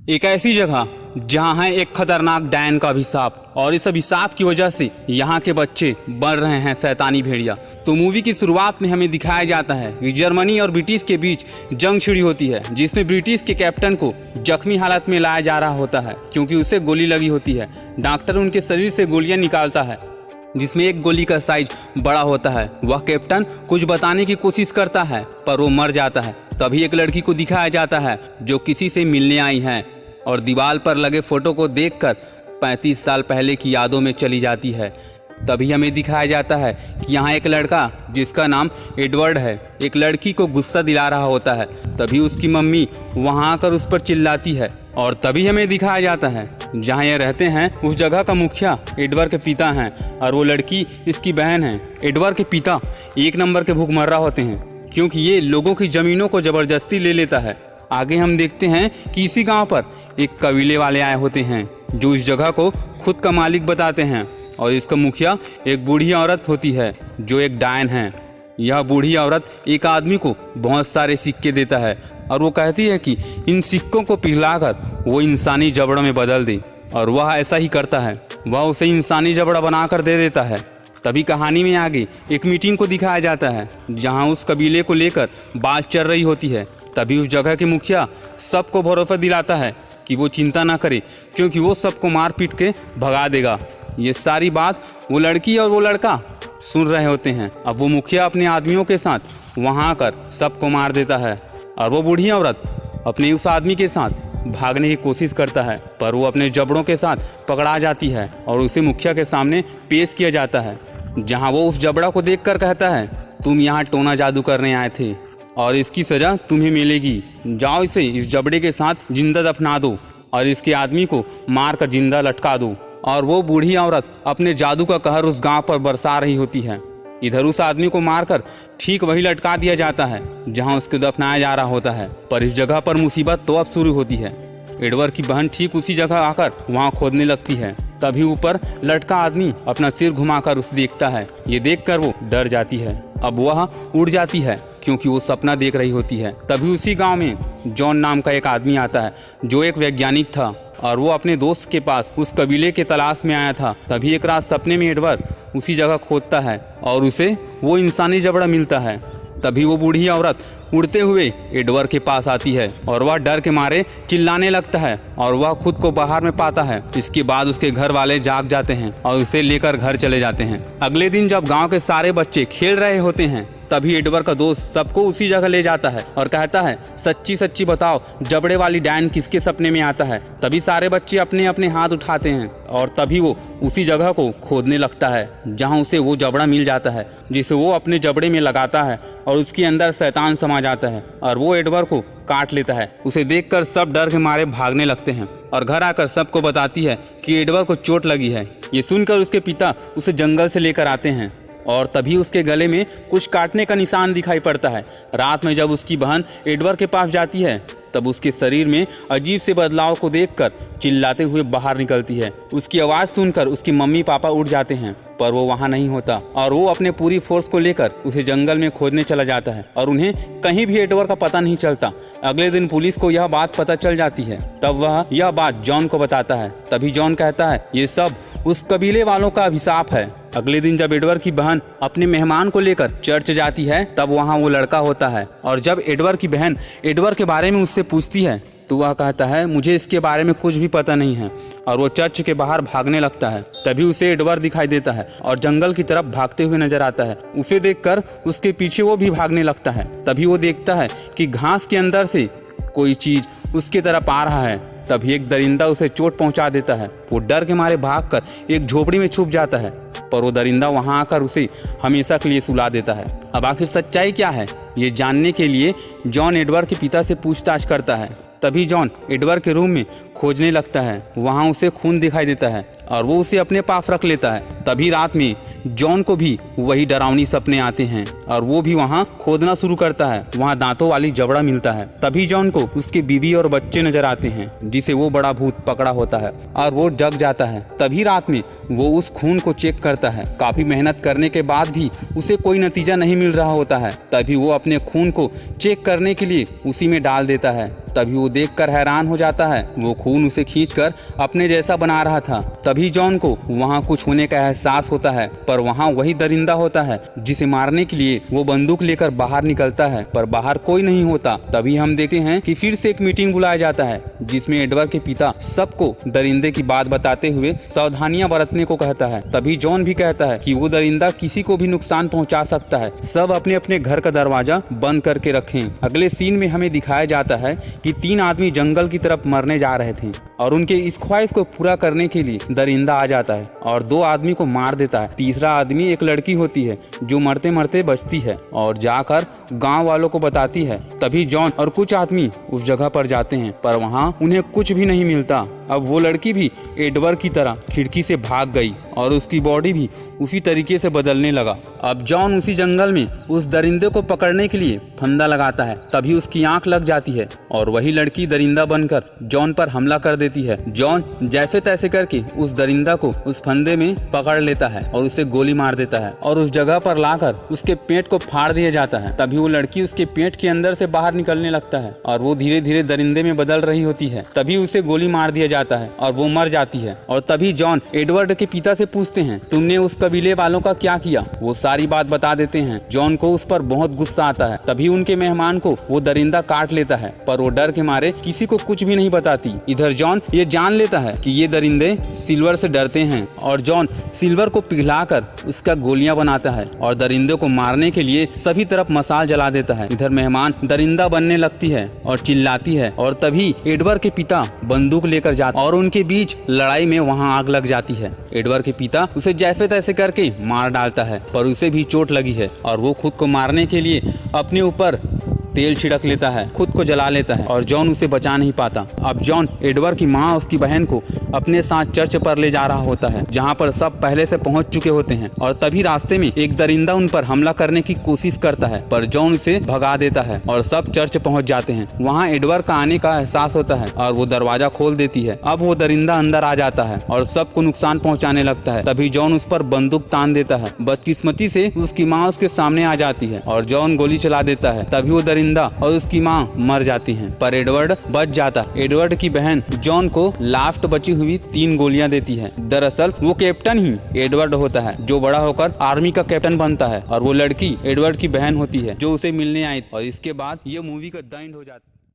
एक ऐसी जगह जहाँ है एक खतरनाक डायन का अभिशाप, और इस अभिशाप की वजह से यहाँ के बच्चे बन रहे हैं शैतानी भेड़िया। तो मूवी की शुरुआत में हमें दिखाया जाता है कि जर्मनी और ब्रिटिश के बीच जंग छिड़ी होती है, जिसमें ब्रिटिश के कैप्टन को जख्मी हालत में लाया जा रहा होता है क्योंकि उसे गोली लगी होती है। डॉक्टर उनके शरीर से गोलियां निकालता है जिसमें एक गोली का साइज बड़ा होता है। वह कैप्टन कुछ बताने की कोशिश करता है पर वो मर जाता है। तभी एक लड़की को दिखाया जाता है जो किसी से मिलने आई है और दीवार पर लगे फोटो को देखकर 35 साल पहले की यादों में चली जाती है। तभी हमें दिखाया जाता है कि यहाँ एक लड़का जिसका नाम एडवर्ड है एक लड़की को गुस्सा दिला रहा होता है। तभी उसकी मम्मी वहाँ आकर उस पर चिल्लाती है और तभी हमें दिखाया जाता है जहाँ ये रहते हैं उस जगह का मुखिया एडवर्ड के पिता हैं और वो लड़की इसकी बहन है। एडवर्ड के पिता एक नंबर के भूखमर्रा होते हैं क्योंकि ये लोगों की ज़मीनों को ज़बरदस्ती ले लेता है। आगे हम देखते हैं कि इसी गांव पर एक कबीले वाले आए होते हैं जो इस जगह को खुद का मालिक बताते हैं और इसका मुखिया एक बूढ़ी औरत होती है जो एक डायन है। यह बूढ़ी औरत एक आदमी को बहुत सारे सिक्के देता है और वो कहती है कि इन सिक्कों को पिघलाकर वो इंसानी जबड़ों में बदल दे, और वह ऐसा ही करता है। वह उसे इंसानी जबड़ा बनाकर दे देता है। तभी कहानी में आगे एक मीटिंग को दिखाया जाता है जहाँ उस कबीले को लेकर बात चल रही होती है। तभी उस जगह के मुखिया सबको भरोसा दिलाता है कि वो चिंता ना करे क्योंकि वो सबको मार पीट के भगा देगा। ये सारी बात वो लड़की और वो लड़का सुन रहे होते हैं। अब वो मुखिया अपने आदमियों के साथ वहाँ आकर सबको मार देता है और वो बूढ़ी औरत अपने उस आदमी के साथ भागने की कोशिश करता है पर वो अपने जबड़ों के साथ पकड़ा जाती है और उसे मुखिया के सामने पेश किया जाता है जहाँ वो उस जबड़ा को देखकर कहता है, तुम यहाँ टोना जादू करने आए थे और इसकी सजा तुम्हें मिलेगी। जाओ इसे इस जबड़े के साथ जिंदा दफना दो और इसके आदमी को मार कर जिंदा लटका दो। और वो बूढ़ी औरत अपने जादू का कहर उस गांव पर बरसा रही होती है। इधर उस आदमी को मारकर ठीक वही लटका दिया जाता है जहां उसको दफनाया जा रहा होता है। पर इस जगह पर मुसीबत तो अब शुरू होती है। एडवर्ड की बहन ठीक उसी जगह आकर वहां खोदने लगती है। तभी ऊपर लटका आदमी अपना सिर घुमाकर उसे देखता है। ये देखकर वो डर जाती है। अब वह उड़ जाती है क्योंकि वो सपना देख रही होती है। तभी उसी गांव में जॉन नाम का एक आदमी आता है जो एक वैज्ञानिक था और वो अपने दोस्त के पास उस कबीले के तलाश में आया था। तभी एक रात सपने में एडवर्ड उसी जगह खोदता है और उसे वो इंसानी जबड़ा मिलता है। तभी वो बूढ़ी औरत उड़ते हुए एडवर्ड के पास आती है और वह डर के मारे चिल्लाने लगता है और वह खुद को बाहर में पाता है। इसके बाद उसके घर वाले जाग जाते हैं और उसे लेकर घर चले जाते हैं। अगले दिन जब गांव के सारे बच्चे खेल रहे होते हैं तभी एडवर्ड का दोस्त सबको उसी जगह ले जाता है और कहता है, सच्ची सच्ची बताओ जबड़े वाली डायन किसके सपने में आता है। तभी सारे बच्चे अपने अपने हाथ उठाते हैं और तभी वो उसी जगह को खोदने लगता है जहां उसे वो जबड़ा मिल जाता है जिसे वो अपने जबड़े में लगाता है और उसके अंदर शैतान समा जाता है और वो एडवर्ड को काट लेता है। उसे देखकर सब डर के मारे भागने लगते हैं और घर आकर सबको बताती है कि एडवर्ड को चोट लगी है। ये सुनकर उसके पिता उसे जंगल से लेकर आते हैं और तभी उसके गले में कुछ काटने का निशान दिखाई पड़ता है। रात में जब उसकी बहन एडवर्ड के पास जाती है तब उसके शरीर में अजीब से बदलाव को देखकर चिल्लाते हुए बाहर निकलती है। उसकी आवाज़ सुनकर उसकी मम्मी पापा उठ जाते हैं पर वो वहाँ नहीं होता और वो अपने पूरी फोर्स को लेकर उसे जंगल में खोदने चला जाता है और उन्हें कहीं भी एडवर्ड का पता नहीं चलता। अगले दिन पुलिस को यह बात पता चल जाती है। तब वह यह बात जॉन को बताता है। तभी जॉन कहता है, ये सब उस कबीले वालों का अभिशाप है। अगले दिन जब एडवर्ड की बहन अपने मेहमान को लेकर चर्च जाती है तब वहाँ वो लड़का होता है और जब एडवर्ड की बहन एडवर्ड के बारे में उससे पूछती है तो वह कहता है, मुझे इसके बारे में कुछ भी पता नहीं है, और वो चर्च के बाहर भागने लगता है। तभी उसे एडवर्ड दिखाई देता है और जंगल की तरफ भागते हुए नजर आता है। उसे देखकर उसके पीछे वो भी भागने लगता है। तभी वो देखता है कि घास के अंदर से कोई चीज उसकी तरफ आ रहा है। तभी एक दरिंदा उसे चोट पहुंचा देता है। वो डर के मारे भागकर एक झोपड़ी में छुप जाता है पर वो दरिंदा वहां आकर उसे हमेशा के लिए सुला देता है। अब आखिर सच्चाई क्या है ये जानने के लिए जॉन एडवर्ड के पिता से पूछताछ करता है। तभी जॉन एडवर्ड के रूम में खोजने लगता है। वहाँ उसे खून दिखाई देता है और वो उसे अपने पास रख लेता है। तभी रात में जॉन को भी वही डरावनी सपने आते हैं और वो भी वहाँ खोदना शुरू करता है। वहाँ दांतों वाली जबड़ा मिलता है। तभी जॉन को उसकी बीवी और बच्चे नजर आते हैं जिसे वो बड़ा भूत पकड़ा होता है और वो जग जाता है। तभी रात में वो उस खून को चेक करता है। काफी मेहनत करने के बाद भी उसे कोई नतीजा नहीं मिल रहा होता है। तभी वो अपने खून को चेक करने के लिए उसी में डाल देता है। तभी वो देखकर हैरान हो जाता है। वो खून उसे खींचकर अपने जैसा बना रहा था। तभी जॉन को वहाँ कुछ होने का एहसास होता है, पर वहाँ वही दरिंदा होता है जिसे मारने के लिए वो बंदूक लेकर बाहर निकलता है, पर बाहर कोई नहीं होता। तभी हम देखते हैं कि फिर से एक मीटिंग बुलाया जाता है जिसमें एडवर्ड के पिता सबको दरिंदे की बात बताते हुए सावधानियां बरतने को कहता है। तभी जॉन भी कहता है कि वो दरिंदा किसी को भी नुकसान पहुंचा सकता है, सब अपने अपने घर का दरवाजा बंद करके रखें। अगले सीन में हमें दिखाया जाता है कि 3 आदमी जंगल की तरफ मरने जा रहे थे और उनके इस ख्वाहिश को पूरा करने के लिए दरिंदा आ जाता है और 2 आदमी को मार देता है। तीसरा आदमी एक लड़की होती है जो मरते मरते बचती है और जाकर गांव वालों को बताती है। तभी जॉन और कुछ आदमी उस जगह पर जाते हैं, पर वहां उन्हें कुछ भी नहीं मिलता। अब वो लड़की भी एडवर्ड की तरह खिड़की से भाग गई और उसकी बॉडी भी उसी तरीके से बदलने लगा। अब जॉन उसी जंगल में उस दरिंदे को पकड़ने के लिए फंदा लगाता है। तभी उसकी आंख लग जाती है और वही लड़की दरिंदा बनकर जॉन पर हमला कर देती है। जॉन जैसे तैसे करके उस दरिंदा को उस फंदे में पकड़ लेता है और उसे गोली मार देता है और उस जगह पर लाकर उसके पेट को फाड़ दिया जाता है। तभी वो लड़की उसके पेट के अंदर से बाहर निकलने लगता है और वो धीरे धीरे दरिंदे में बदल रही होती है। तभी उसे गोली मार दिया जाता है और वो मर जाती है। और तभी जॉन एडवर्ड के पिता से पूछते हैं, तुमने उस कबीले वालों का क्या किया? वो सारी बात बता देते हैं। जॉन को उस पर बहुत गुस्सा आता है। तभी उनके मेहमान को वो दरिंदा काट लेता है, पर वो डर के मारे किसी को कुछ भी नहीं बताती। इधर जॉन ये जान लेता है कि ये दरिंदे सिल्वर से डरते हैं और जॉन सिल्वर को पिघलाकर उसका गोलियां बनाता है और दरिंदे को मारने के लिए सभी तरफ मसाल जला देता है। इधर मेहमान दरिंदा बनने लगती है और चिल्लाती है और तभी एडवर्ड के पिता बंदूक लेकर जाते और उनके बीच लड़ाई में वहां आग लग जाती है। एडवर्ड के पिता उसे जैसे तैसे करके मार डालता है, पर उसे भी चोट लगी है और वो खुद को मारने के लिए अपने ऊपर तेल छिड़क लेता है, खुद को जला लेता है और जॉन उसे बचा नहीं पाता। अब जॉन एडवर्ड की माँ उसकी बहन को अपने साथ चर्च पर ले जा रहा होता है, जहाँ पर सब पहले से पहुँच चुके होते हैं। और तभी रास्ते में एक दरिंदा उन पर हमला करने की कोशिश करता है, पर जॉन उसे भगा देता है और सब चर्च पहुँच जाते हैं। वहाँ एडवर्ड का आने का एहसास होता है और वो दरवाजा खोल देती है। अब वो दरिंदा अंदर आ जाता है और सबको नुकसान पहुँचाने लगता है। तभी जॉन उस पर बंदूक तान देता है। बदकिस्मती से उसकी माँ उसके सामने आ जाती है और जॉन गोली चला देता है। तभी वो दरिंदा और उसकी माँ मर जाती हैं, पर एडवर्ड बच जाता। एडवर्ड की बहन जॉन को लास्ट बची हुई 3 गोलियां देती है। दरअसल वो कैप्टन ही एडवर्ड होता है जो बड़ा होकर आर्मी का कैप्टन बनता है और वो लड़की एडवर्ड की बहन होती है जो उसे मिलने आई और इसके बाद ये मूवी का द एंड हो जाता है।